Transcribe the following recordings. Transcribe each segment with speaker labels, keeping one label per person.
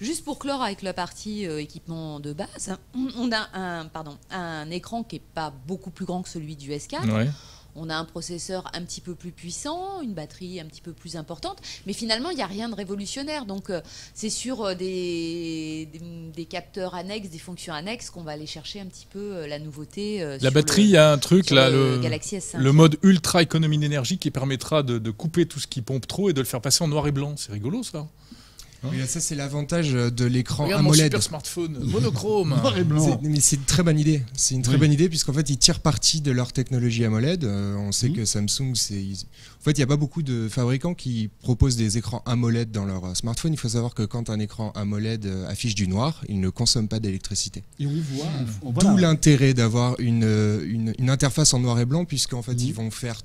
Speaker 1: Juste pour clore avec la partie équipement de base, on a un écran qui n'est pas beaucoup plus grand que celui du S4.
Speaker 2: Ouais.
Speaker 1: On a un processeur un petit peu plus puissant, une batterie un petit peu plus importante, mais finalement, il n'y a rien de révolutionnaire. Donc, c'est sur des capteurs annexes, des fonctions annexes qu'on va aller chercher un petit peu la nouveauté.
Speaker 2: La batterie, il y a un truc, là,
Speaker 1: le Galaxy S5.
Speaker 2: le mode ultra économie d'énergie qui permettra de couper tout ce qui pompe trop et de le faire passer en noir et blanc. C'est rigolo, ça.
Speaker 3: Oui, ça c'est l'avantage de l'écran
Speaker 2: Regarde mon
Speaker 3: AMOLED.
Speaker 2: super smartphone monochrome.
Speaker 4: Noir et blanc.
Speaker 3: Mais c'est une très bonne idée. C'est une très bonne idée puisqu'en fait ils tirent parti de leur technologie AMOLED. On sait que Samsung, en fait il n'y a pas beaucoup de fabricants qui proposent des écrans AMOLED dans leur smartphone. Il faut savoir que quand un écran AMOLED affiche du noir, il ne consomme pas d'électricité.
Speaker 4: Et on voit.
Speaker 3: D'où l'intérêt d'avoir une interface en noir et blanc puisqu'en fait ils vont faire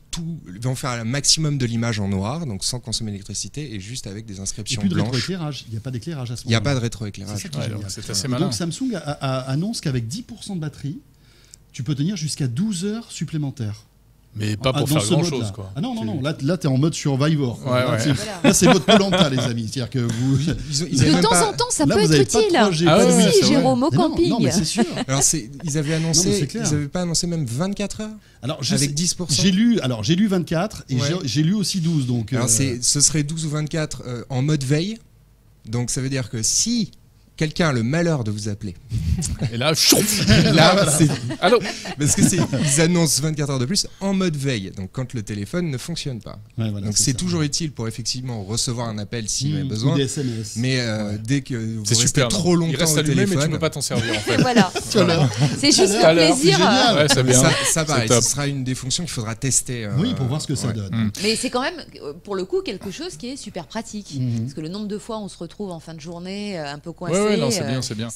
Speaker 3: un maximum de l'image en noir, donc sans consommer d'électricité et juste avec des inscriptions
Speaker 4: blanches.
Speaker 3: blanches.
Speaker 4: Il n'y a pas d'éclairage à ce moment-là.
Speaker 3: Il n'y a pas de rétroéclairage.
Speaker 4: C'est
Speaker 2: assez malin.
Speaker 4: Donc Samsung annonce qu'avec 10% de batterie, tu peux tenir jusqu'à 12 heures supplémentaires.
Speaker 2: Mais pas pour faire grand-chose, quoi.
Speaker 4: Ah non, là tu es en mode Survivor.
Speaker 2: Ouais.
Speaker 4: Là, c'est votre Koh-Lanta, les amis. C'est-à-dire que vous...
Speaker 1: De temps en temps, ça peut être utile.
Speaker 4: Si,
Speaker 1: Jérôme, au camping.
Speaker 4: Non, mais c'est sûr.
Speaker 3: Alors, ils avaient pas annoncé même 24 heures avec 10%.
Speaker 4: J'ai lu 24 et j'ai lu aussi 12. Donc,
Speaker 3: alors, ce serait 12 ou 24 en mode veille. Donc, ça veut dire que si quelqu'un a le malheur de vous appeler.
Speaker 2: Et là,
Speaker 3: allô. Parce que ils annoncent 24 heures de plus en mode veille. Donc quand le téléphone ne fonctionne pas.
Speaker 4: Ouais, voilà,
Speaker 3: donc c'est toujours utile pour effectivement recevoir un appel s'il y a besoin.
Speaker 4: Ou des SMS.
Speaker 3: Mais dès que vous restez
Speaker 2: super,
Speaker 3: trop longtemps
Speaker 2: il reste
Speaker 3: au
Speaker 2: allumé,
Speaker 3: téléphone,
Speaker 2: mais tu peux pas t'en servir en fait.
Speaker 1: Voilà. C'est juste pour plaisir.
Speaker 2: Ouais, c'est bien.
Speaker 3: Ça pareil, ce sera une des fonctions qu'il faudra tester.
Speaker 4: Oui, pour voir ce que ça donne.
Speaker 1: Mais c'est quand même, pour le coup, quelque chose qui est super pratique. Parce que le nombre de fois on se retrouve en fin de journée un peu coincé.
Speaker 2: Ouais, non, c'est bien, c'est bien.